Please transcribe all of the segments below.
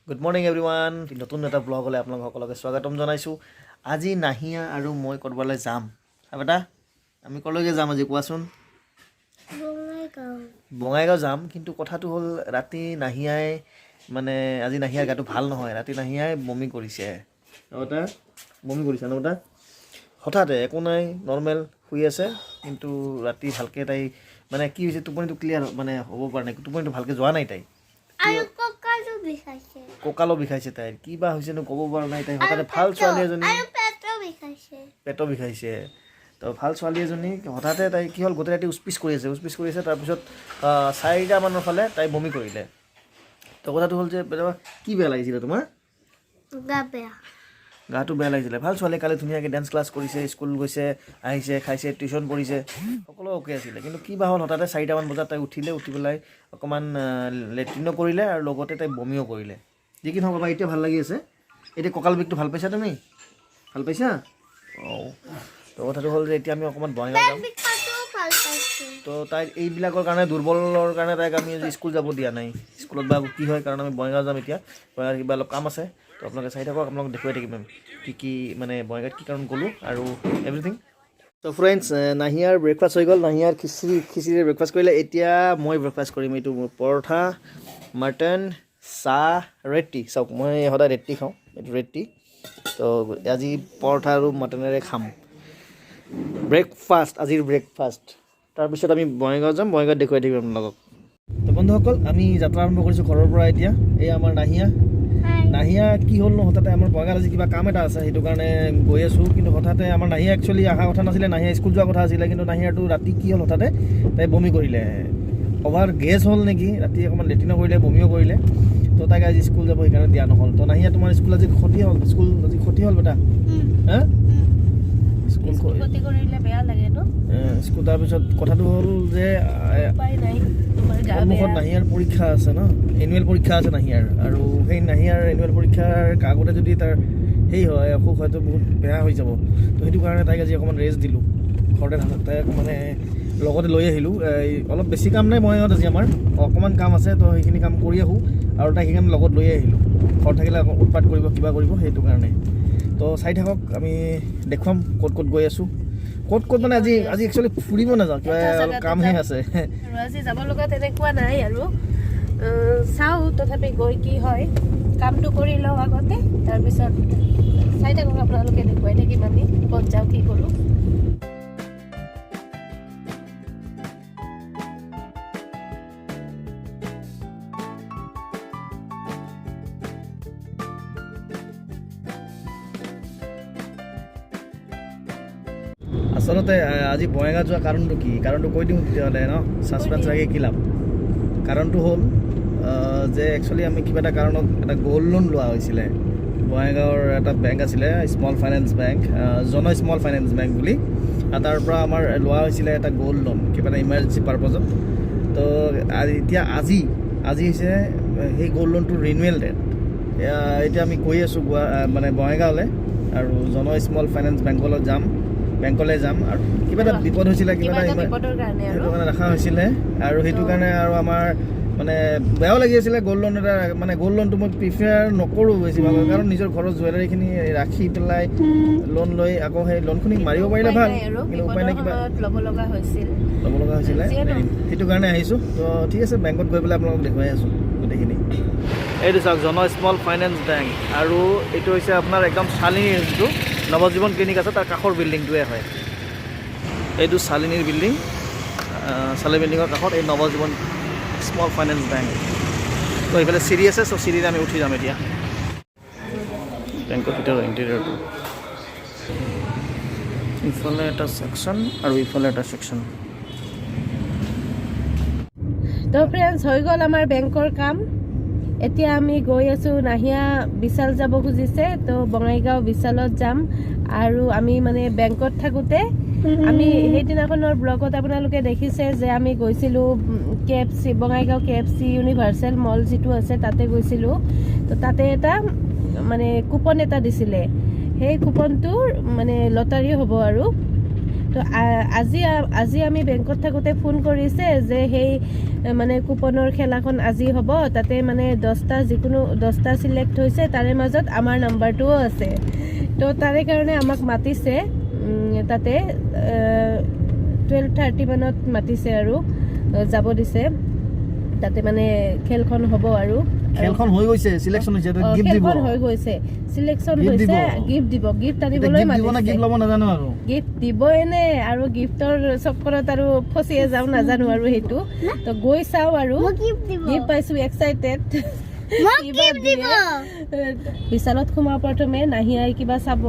Good morning everyone. নতুন এটা ব্লগলৈ আপোনালোক সকলোকে স্বাগতম জনাইছো। আজি নাহিয়া আৰু মই কৰবালৈ যাম। আবেটা আমি কলৈকে যাম আজি কোৱাচোন? বঙাইগাঁও যাম, কিন্তু কথাটো হ'ল ৰাতি নাহিয়াই মানে আজি নাহিয়াৰ গাটো ভাল নহয়। ৰাতি নাহিয়াই বমি কৰিছে। আবেটা বমি কৰিছে না বেটা? হঠাতে একো নাই, নৰ্মেল শুই আছে, কিন্তু ৰাতি ভালকে তাই মানে কি হৈছে টোপনিটো ক্লিয়াৰ মানে হ'ব পৰা নাই, টোপনিটো ভালকে যোৱা নাই তাই। কঁকালো বিষাইছে তাইৰ, কি বা হৈছে নো ক'ব পৰা নাই। তাই হঠাতে ভাল ছোৱালী এজনী, পেটো বিষাইছে। তো ভাল ছোৱালী এজনী হঠাতে তাই কি হ'ল গোটেই ৰাতি উচপিচ কৰি আছে। তাৰপিছত 4টা মানৰ ফালে তাই বমি কৰিলে। তো কথাটো হ'ল যে কি বেয়া লাগিছিলে তোমাৰ? গাটো বেয়া লাগিছিলে। ভাল ছোৱালী, কালি ধুনীয়াকৈ ডান্স ক্লাছ কৰিছে, স্কুল গৈছে, আহিছে, খাইছে, টিউশ্যন পঢ়িছে, সকলো অ'কে আছিলে। কিন্তু কি বা হ'ল হঠাতে 4টামান বজাত তাই উঠি পেলাই অকণমান লেট্ৰিনো কৰিলে আৰু লগতে তাই বমিও কৰিলে। যি কি নহওক বাবা, এতিয়া ভাল লাগি আছে। এতিয়া কঁকাল বিষটো ভাল পাইছা তুমি? ভাল পাইছা? অঁ। তো কথাটো হ'ল যে এতিয়া আমি অকণমান বঙাইগাঁও যাম। তো তাইৰ এইবিলাকৰ কাৰণে, দুৰ্বলৰ কাৰণে তাইক আমি আজি স্কুল যাব দিয়া নাই। স্কুলত বা কি হয়, কাৰণ আমি বঙাইগাঁও যাম এতিয়া। বঙাইগাঁৱত কিবা অলপ কাম আছে, তো আপোনালোকে চাই থাকক, আপোনালোক দেখুৱাই থাকিম আমি কি মানে বঙাইগাঁৱত কি কাৰণ গ'লোঁ আৰু এভৰিথিং। তো ফ্ৰেণ্ডছ, নাহিয়াৰ ব্ৰেকফাষ্ট হৈ গ'ল। নাহিয়াৰ খিচিৰি ব্ৰেকফাষ্ট কৰিলে। এতিয়া মই ব্ৰেকফাষ্ট কৰিম। এইটো মোৰ পৰঠা, মাটন, চাহ, ৰেডটি। চাওক, মই সদায় ৰেডটি খাওঁ, এইটো ৰেডটি। তো আজি পৰঠা আৰু মাটনেৰে খাম ব্ৰেকফাষ্ট, আজিৰ ব্ৰেকফাষ্ট। তাৰপিছত আমি বঙাইগাঁও যাম, বঙাইগাঁৱত দেখুৱাই থাকিম আপোনালোকক। তো বন্ধুসকল, আমি যাত্ৰা আৰম্ভ কৰিছোঁ ঘৰৰ পৰা এতিয়া। এই আমাৰ নাহিয়া কি হ'ল নো হঠাতে আমাৰ বঙাইগাঁৱত আজি কিবা কাম এটা আছে, সেইটো কাৰণে গৈ আছোঁ। কিন্তু হঠাতে আমাৰ নাহিয়া একচুৱেলি অহা কথা নাছিলে, নাহিয়া স্কুল যোৱা কথা আছিলে। কিন্তু নাহিয়াৰটো ৰাতি কি হ'ল হঠাতে তাই বমি কৰিলে। অভাৰ গেছ হ'ল নেকি, ৰাতি অকণমান লেট্ৰিনো কৰিলে, বমিও কৰিলে। তো তাইক আজি স্কুল যাব সেইকাৰণে দিয়া নহ'ল। তো নাহিয়া তোমাৰ স্কুল আজি ক্ষতি হ'ল, আজি ক্ষতি হ'ল বেটা? হা? স্কুল ক্ষতি কৰিলে বেয়া লাগে ন? স্কুল। তাৰপিছত কথাটো হ'ল যে সন্মুখত নাহিয়াৰ পৰীক্ষা আছে ন, এনুৱেল পৰীক্ষা আছে নাহিয়াৰ। আৰু সেই নাহিয়াৰ এনুৱেল পৰীক্ষাৰ আগতে যদি তাৰ হয় অসুখ হয়তো বহুত বেয়া হৈ যাব। তো সেইটো কাৰণে তাইক আজি অকণমান ৰেষ্ট দিলোঁ ঘৰতে থাকক। তাইক মানে লগতে লৈ আহিলোঁ। অলপ বেছি কাম নাই বঙাইগাঁৱত আজি আমাৰ, অকণমান কাম আছে। তো সেইখিনি কাম কৰি আহোঁ আৰু তাইক সেইকাৰণে লগত লৈ আহিলোঁ। ঘৰত থাকিলে উৎপাত কৰিব, কিবা কৰিব, সেইটো কাৰণে। তো চাই থাকক, আমি দেখুৱাম ক'ত গৈ আছোঁ। ক'ত মানে আজি একচুৱেলি ফুৰিব নাযাওঁ, কিবা অলপ কামহে আছে। আজি যাব লগা তেনেকুৱা নাই আৰু চাওঁ তথাপি গৈ কি হয়, কামটো কৰি লওঁ আগতে, তাৰপিছত চাই থাকক, আপোনালোকে দেখুৱাই থাকিম আমি ক'ত যাওঁ, কি কৰোঁ। আচলতে আজি বঙাইগাঁও যোৱা কাৰণটো কি, কাৰণটো কৈ দিওঁ তেতিয়াহ'লে ন, ছাছপেঞ্চ লাগে কি লাভ। কাৰণটো হ'ল যে একচুৱেলি আমি কিবা এটা কাৰণত এটা গ'ল্ড লোন লোৱা হৈছিলে। বঙাইগাঁৱৰ এটা বেংক আছিলে, স্মল ফাইনেন্স বেংক, জন স্মল ফাইনেন্স বেংক বুলি। তাৰ পৰা আমাৰ লোৱা হৈছিলে এটা গ'ল্ড লোন, কিবা এটা ইমাৰ্জেঞ্চি পাৰপজত। তো এতিয়া আজি হৈছে সেই গ'ল্ড লোনটোৰ ৰিনুৱেল ডেট। এতিয়া আমি গৈ আছোঁ মানে বঙাইগাঁৱলৈ, আৰু জন স্মল ফাইনেন্স বেংকলৈ যাম। আৰু কিবা এটা বিপদ হৈছিলে, কিবা এটা সেইটো কাৰণে ৰখা হৈছিলে। আৰু সেইটো কাৰণে আৰু আমাৰ মানে বেয়াও লাগি আছিলে। গ'ল্ড লোনটো মই প্ৰিফাৰ নকৰোঁ বেছিভাগ, কাৰণ নিজৰ ঘৰৰ জুৱেলাৰীখিনি ৰাখি পেলাই লোন লৈ আকৌ সেই লোনখিনি মাৰিব পাৰিলে ভাল, কিন্তু উপায় নাই, কিবা ল'ব লগা হৈছিলে, সেইটো কাৰণে আহিছোঁ। তো ঠিক আছে, বেংকত গৈ পেলাই আপোনালোকক দেখুৱাই আছোঁ গোটেইখিনি। এইটো চাওক, জন স্মল ফাইনেন্স বেংক, আৰু এইটো হৈছে আপোনাৰ একদম চালিনীৰ যিটো নৱজীৱন ক্লিনিক আছে, তাৰ কাষৰ বিল্ডিংটোৱে হয়। এইটো চালিনীৰ বিল্ডিং, চালিনী বিল্ডিঙৰ কাষত এই নৱজীৱন স্মল ফাইনেন্স বেংক। তো এইফালে চিৰি আছে, চ' চিৰিৰে আমি উঠি যাম এতিয়া বেংকৰ ভিতৰৰ ইণ্টেৰিয়ৰটো। ইফালে এটা ছেকশ্যন আৰু ইফালে এটা ছেকশ্যন। তো ফ্ৰেণ্ডছ, হৈ গ'ল আমাৰ বেংকৰ কাম। এতিয়া আমি গৈ আছোঁ, নাহিয়া বিশাল যাব খুজিছে, তো বঙাইগাঁও বিশালত যাম। আৰু আমি মানে বেংকত থাকোঁতে আমি সেইদিনাখনৰ ব্লগত আপোনালোকে দেখিছে যে আমি গৈছিলোঁ KFC, বঙাইগাঁও KFC ইউনিভাৰ্চেল মল যিটো আছে, তাতে গৈছিলোঁ। তো তাতে এটা মানে কুপন এটা দিছিলে, সেই কুপনটোৰ মানে লটাৰী হ'ব আৰু তো আজি আমি বেংকত থাকোঁতে ফোন কৰিছে যে সেই মানে কুপনৰ খেলাখন আজি হ'ব, তাতে মানে 10টা যিকোনো 10টা চিলেক্ট হৈছে, তাৰে মাজত আমাৰ নাম্বাৰটোও আছে। তো তাৰে কাৰণে আমাক মাতিছে তাতে 12:30 মানত মাতিছে আৰু যাব দিছে। তাতে মানে খেলখন হ'ব আৰু খেলখন হৈ গৈছে, সিলেকশন হৈছে, তো গিফট দিব। খেলখন হৈ গৈছে, সিলেকশন হৈছে, গিফট দিব। গিফট আনিবলৈ মাতিছে। গিফট ল'ব নাজানো আৰু গিফট দিব এনে আৰু গিফটৰ চক্কৰত আৰু ফচিয়ে যাওঁ নাজানো আৰু সেইটো। তো গৈ চাওঁ আৰু গিফট পাইছো, এক্সাইটেড। বিশালত সোমাওঁ প্ৰথমে, নাহিয়াই কিবা চাব,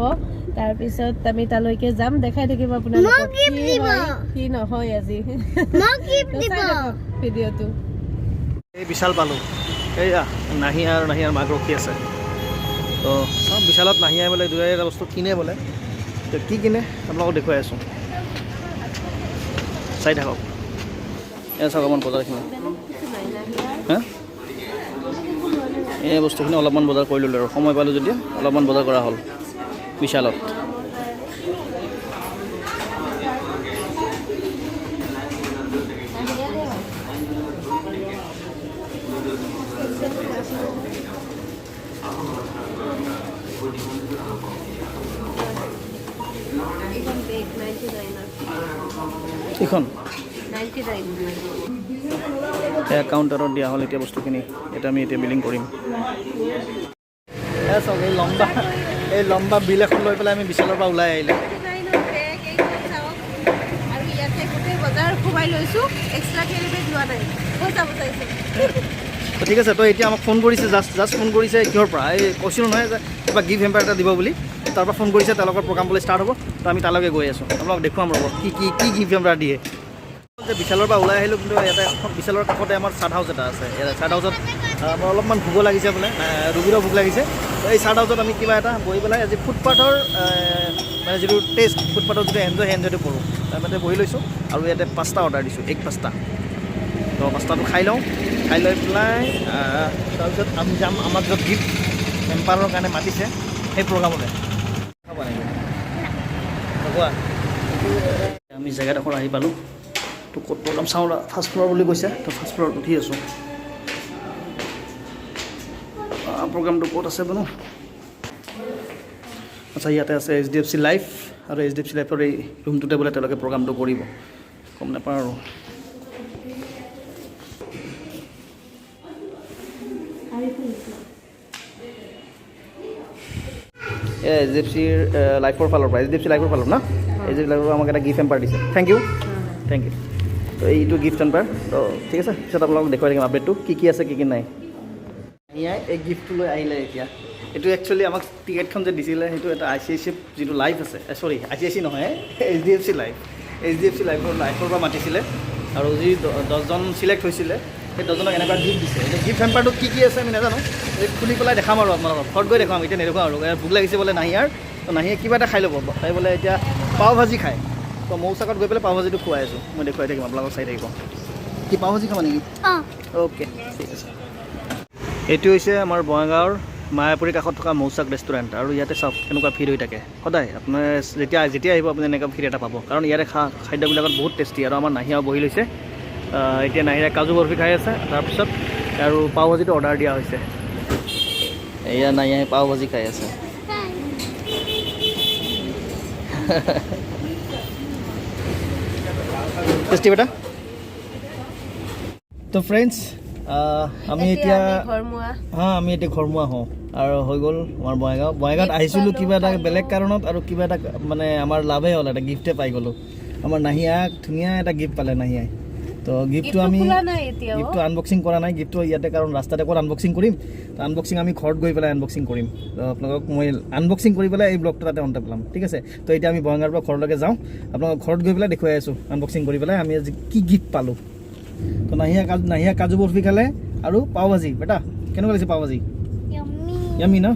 তাৰপিছত আমি তালৈকে যাম, দেখাই থাকিব আপোনালোকক কি নহয় আজি। ভিডিঅ'টো এই বিশাল পালোঁ, এইয়া নাহিয়া আৰু নাহিয়াৰ মাক ৰখি আছে। তো চব বিশালত নাহিয়াই বোলে দুই এটা বস্তু কিনে বোলে। তো কি কিনে আপোনালোকক দেখুৱাই আছোঁ, চাই থাকক। এয়া চাওক অকণমান বজাৰখিনি, হা এই বস্তুখিনি অলপমান বজাৰ কৰি ল'লোঁ আৰু সময় পালোঁ যদি অলপমান বজাৰ কৰা হ'ল বিশালত। এইখন কাউণ্টাৰত দিয়া হ'ল এতিয়া বস্তুখিনি, এটা আমি এতিয়া বিলিং কৰিম। চাওক এই লম্বা বিল এখন লৈ পেলাই আমি বিশালৰ পৰা ওলাই আহিলে। ঠিক আছে, তো এতিয়া আমাক ফোন কৰিছে, জাষ্ট ফোন কৰিছে কিহৰ পৰা, এই কৈছিলোঁ নহয় যে কিবা গিফ্ট হেম্পাৰ এটা দিব বুলি, তাৰ পৰা ফোন কৰিছে, তেওঁলোকৰ প্ৰগ্ৰাম বোলে ষ্টাৰ্ট হ'ব। তো আমি তালৈকে গৈ আছোঁ, আপোনালোকক দেখুৱাম ৰ'ব কি গিফ্ট হেম্পাৰ দিয়ে। যে বিশালৰ পৰা ওলাই আহিলোঁ, কিন্তু ইয়াতে বিশালৰ কাষতে আমাৰ চাট হাউচ এটা আছে। চাট হাউচত আমাৰ অলপমান ভোক লাগিছে বোলে, ৰোগীৰো ভোক লাগিছে। তো এই চাট হাউচত আমি কিবা এটা বহি পেলাই আজি ফুটপাথৰ মানে যিটো টেষ্ট, ফুটপাথৰ যিটো এনজয়টো কৰোঁ, তাৰমানে বহি লৈছোঁ। আৰু ইয়াতে পাস্তা অৰ্ডাৰ দিছোঁ, এগ পাস্তা। তো পাস্তাটো খাই লওঁ, খাই লৈ পেলাই তাৰপিছত আমি যাম আমাক য'ত গিফ্ট হেম্পাৰৰ কাৰণে মাতিছে সেই প্ৰগ্ৰামলৈ। কোৱা, আমি জেগাডোখৰ আহি পালোঁ। তো ক'ত প্ৰগ্ৰাম চাওঁ, ফাৰ্ষ্ট ফ্ল'ৰ বুলি কৈছে, তো ফাৰ্ষ্ট ফ্ল'ৰত উঠি আছোঁ। প্ৰগ্ৰামটো ক'ত আছে বাৰু? আচ্ছা, ইয়াতে আছে HDFC লাইফ, আৰু HDFC লাইফৰ এই ৰুমটোতে বোলে তেওঁলোকে প্ৰগ্ৰামটো কৰিব, গম নাপাওঁ আৰু। HDFC লাইফৰ ফালৰ পৰা, HDFC লাইফৰ ফালৰ না, HDFC লাইফৰ আমাক এটা গিফ্ট হেম্পাৰ দিছে। Thank you. তো এইটো গিফ্ট হেম্পাৰ। তো ঠিক আছে, পিছত আপোনালোকক দেখুৱাই থাকিম আপডেটটো, কি আছে কি নাই। এয়াই এই গিফ্টটো লৈ আহিলে এতিয়া। এইটো একচুৱেলি আমাক টিকেটখন যে দিছিলে, সেইটো এটা ICIC যিটো লাইফ আছে, চৰি ICIC নহয়, HDFC লাইফৰ পৰা মাতিছিলে। আৰু যি 10জন চিলেক্ট হৈছিলে, সেই 10জনক এনেকুৱা গিফ্ট দিছে। এতিয়া গিফ্ট হেম্পাৰটো কি আছে আমি নাজানো, এই খুলি পেলাই দেখাম আৰু আপোনালোকক, ঘৰত গৈ দেখাম, এতিয়া নেদেখুৱাম আৰু। ভোক লাগিছে বোলে নাহিয়াৰ, তো নাহিয়ে কিবা এটা খাই ল'ব, তাই বোলে এতিয়া পাও ভাজি খায়। তো মৌচাকত গৈ পেলাই পাও ভাজিটো খুৱাই আছোঁ, মই দেখুৱাই থাকিম, আপোনালোকক চাই থাকিব। কি পাও ভাজি খাব নেকি? অ'কে, ঠিক আছে। এইটো হৈছে আমাৰ বঙাইগাঁৱৰ মায়াপুৰীৰ কাষত থকা মৌচাক ৰেষ্টুৰেণ্ট। আৰু ইয়াতে চাওক কেনেকুৱা ভিৰ হৈ থাকে সদায়। আপোনাৰ যেতিয়া আহিব আপুনি এনেকুৱা ভিৰ এটা পাব, কাৰণ ইয়াৰে খাদ্যবিলাকত বহুত টেষ্টি। আৰু আমাৰ নাহিয়াও বহি লৈছে, এতিয়া নাহিয়াই কাজু বৰফি খাই আছে, তাৰপিছত আৰু পাও ভাজিটো অৰ্ডাৰ দিয়া হৈছে। এয়া নাহিয়াই পাও ভাজি খাই আছে। টেষ্টি বেটা। তো ফ্ৰেণ্ডছ, আমি এতিয়া ঘৰমুৱা হওঁ আৰু হৈ গ'ল আমাৰ বঙাইগাঁৱত আহিছিলোঁ কিবা এটা বেলেগ কাৰণত, আৰু কিবা এটা মানে আমাৰ লাভেই হ'ল, এটা গিফ্টে পাই গ'লোঁ। আমাৰ নাহিয়াক ধুনীয়া এটা গিফ্ট পালে নাহিয়াই। তো গিফ্টটো আনবক্সিং কৰা নাই, গিফ্টটো ইয়াতে, কাৰণ ৰাস্তাতে ক'ত আনবক্সিং কৰিম। তো আনবক্সিং আমি ঘৰত গৈ পেলাই আনবক্সিং কৰিম। তো আপোনালোকক মই আনবক্সিং কৰি পেলাই এই ব্লগটো তাতে অন্তে পেলাম, ঠিক আছে। তো এতিয়া আমি বঙাইগাঁৱৰ পৰা ঘৰলৈকে যাওঁ, আপোনালোকক ঘৰত গৈ পেলাই দেখুৱাই আছোঁ আনবক্সিং কৰি পেলাই আমি আজি কি গিফ্ট পালোঁ। তো নাহিয়া কাজু বৰফি খালে আৰু পাও ভাজি। বেটা কেনেকুৱা লাগিছে পাও ভাজি? ইয়ামি ন?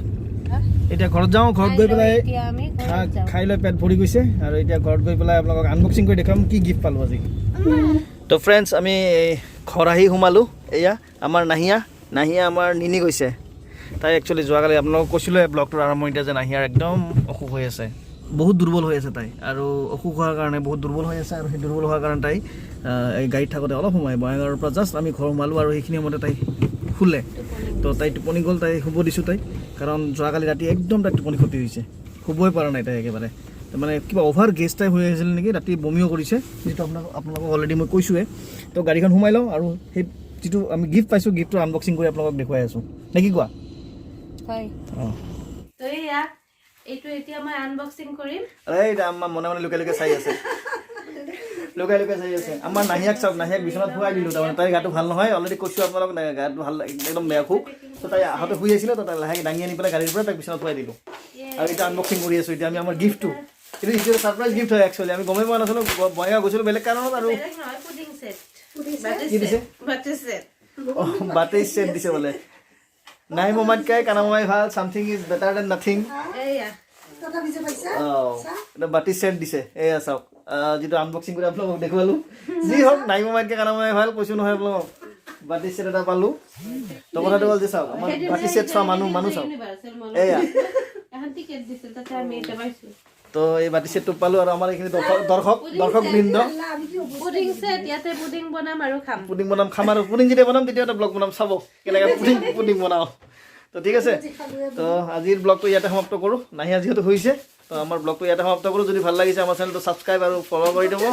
এতিয়া ঘৰত যাওঁ, ঘৰত গৈ পেলাই খাই লৈ পেট ভৰি গৈছে, আৰু এতিয়া ঘৰত গৈ পেলাই আপোনালোকক আনবক্সিং কৰি দেখাম কি গিফ্ট পালোঁ আজি। তো ফ্ৰেণ্ডছ, আমি ঘৰ আহি সোমালোঁ। এয়া আমাৰ নাহিয়া আমাৰ নিনি গৈছে। তাই একচুৱেলি যোৱাকালি আপোনালোকক কৈছিলোঁ ব্লগটোৰ আৰম্ভণিতে যে নাহিয়াৰ একদম অসুখ হৈ আছে। বহুত দুৰ্বল হৈ আছে তাই আৰু অসুখ হোৱাৰ কাৰণে বহুত দুৰ্বল হৈ আছে আৰু সেই দুৰ্বল হোৱাৰ কাৰণে তাই এই গাড়ীত থাকোঁতে অলপ সময় বঙাইগাঁৱৰ পৰা জাষ্ট আমি ঘৰ সোমালোঁ আৰু সেইখিনি সময়তে তাই শুলে তো তাই টোপনি গ'ল তাই শুব দিছোঁ তাই কাৰণ যোৱাকালি ৰাতি একদম তাই টোপনি ক্ষতি হৈছে শুবই পৰা নাই তাই একেবাৰে মানে কিবা অভাৰ গেছ টাইপ হৈ আছিল নেকি ৰাতি বমিও কৰিছে যিটো আপোনালোকক অলৰেডি মই কৈছোঁৱে তো গাড়ীখন সোমাই লওঁ আৰু সেই যিটো আমি গিফ্ট পাইছোঁ গিফ্টটো আনবক্সিং কৰি আপোনালোকক দেখুৱাই আছোঁ নে কি কোৱা হয় অঁ তো এয়া এইটো এতিয়া মই আনবক্সিং কৰিম এই আমাৰ মনে মনে লুকাই লুকাই চাই আছে লুকাই লুকাই চাই আছে আমাৰ নাহিয়াক চাওক নাহিয়াক বিচনাত শুৱাই দিলোঁ তাৰমানে তাইৰ গাটো ভাল নহয় অলৰেডি কৈছোঁ আপোনালোক গাটো ভাল একদম বেয়া খুব তো তাই আহোঁতে শুই আছিলে তো তাই লাহেকৈ দাঙি আনি পেলাই গাড়ীৰ পৰা তাইক বিচনাত শুৱাই দিলোঁ আৰু এতিয়া আনবক্সিং কৰি আছোঁ এতিয়া আমি আমাৰ গিফ্টটো কিন্তু এইটো ছাৰপ্ৰাইজ গিফ্ট হয় একচুৱেলি আমি গমেই পোৱা নাছিলোঁ বঙাইগাঁও গৈছিলোঁ বেলেগ কাৰণত আৰু কি দিছে বাটেই ছেট দিছে বোলে নাই মোমাতকৈ কানা মোমাই ভাল something is better than nothing এটা বাতি ছেট দিছে এয়া চাওক যিটো আনবক্সিং কৰি আপোনালোকক দেখুৱালোঁ যি হওক নাই মোমাইতকৈ কানা মোমাই ভাল কৈছোঁ নহয় আপোনালোকক বাতি ছেট এটা পালোঁ তো কথাটো হ'ল যে চাওক আমাৰ বাতি ছেট চোৱা মানুহ চাওক এয়া তো এই বাতি ছেটটো পালোঁ আৰু আমাৰ এইখিনি দৰ্শক বৃন্দ পুডিং বনাম খাম আৰু পুডিং যেতিয়া বনাম তেতিয়া এটা ব্লগ বনাম চাব কেনেকৈ পুডিং বনাওঁ তো ঠিক আছে তো আজিৰ ব্লগটো ইয়াতে সমাপ্ত কৰোঁ নাহিয়া যিহেতু হৈছে তো আমাৰ ব্লগটো ইয়াতে সমাপ্ত কৰোঁ যদি ভাল লাগিছে আমাৰ চেনেলটো ছাবস্ক্ৰাইব আৰু ফ'ল' কৰি দিব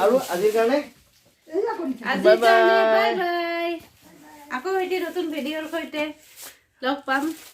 আৰু আজিৰ কাৰণে বাই বাই আকৌ এটি নতুন ভিডিঅ'ৰ সৈতে লগ পাম